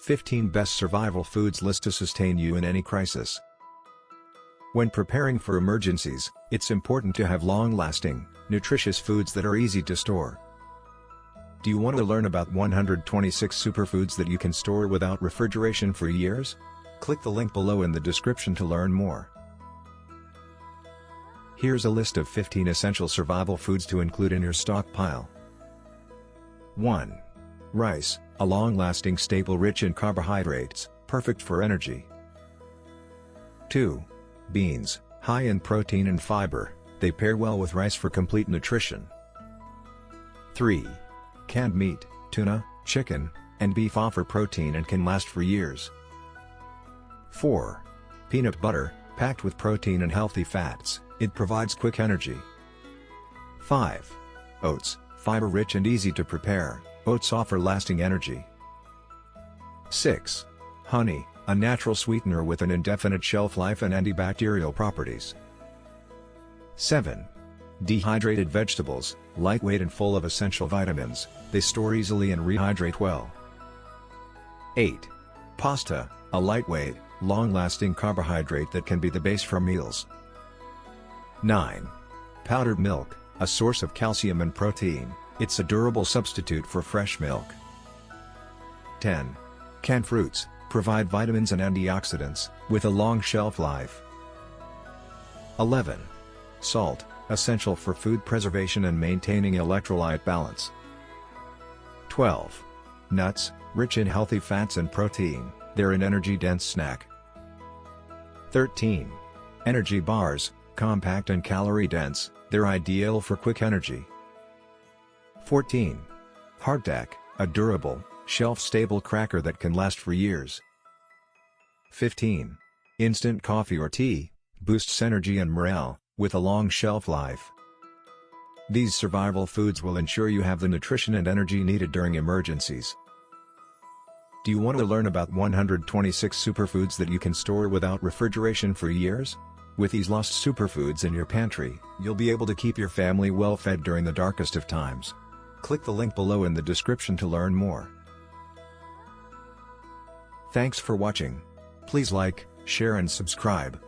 15 Best Survival Foods List to Sustain You in Any Crisis. When preparing for emergencies, it's important to have long-lasting, nutritious foods that are easy to store. Do you want to learn about 126 superfoods that you can store without refrigeration for years? Click the link below in the description to learn more. Here's a list of 15 essential survival foods to include in your stockpile. 1. Rice, a long-lasting staple rich in carbohydrates, perfect for energy. 2. Beans, high in protein and fiber, they pair well with rice for complete nutrition. 3. Canned meat, tuna, chicken, and beef offer protein and can last for years. 4. Peanut butter, packed with protein and healthy fats, it provides quick energy. 5. Oats, fiber-rich and easy to prepare, oats offer lasting energy. 6. Honey, a natural sweetener with an indefinite shelf life and antibacterial properties. 7. Dehydrated vegetables, lightweight and full of essential vitamins, they store easily and rehydrate well. 8. Pasta, a lightweight, long-lasting carbohydrate that can be the base for meals. 9. Powdered milk, a source of calcium and protein, it's a durable substitute for fresh milk. 10. Canned fruits, provide vitamins and antioxidants, with a long shelf life. 11. Salt, essential for food preservation and maintaining electrolyte balance. 12. Nuts, rich in healthy fats and protein, they're an energy-dense snack. 13. Energy bars, compact and calorie-dense, they're ideal for quick energy. 14. Hardtack, a durable, shelf-stable cracker that can last for years. 15. Instant coffee or tea, boosts energy and morale, with a long shelf life. These survival foods will ensure you have the nutrition and energy needed during emergencies. Do you want to learn about 126 superfoods that you can store without refrigeration for years? With these lost superfoods in your pantry, you'll be able to keep your family well fed during the darkest of times. Click the link below in the description to learn more. Thanks for watching. Please like, share and subscribe.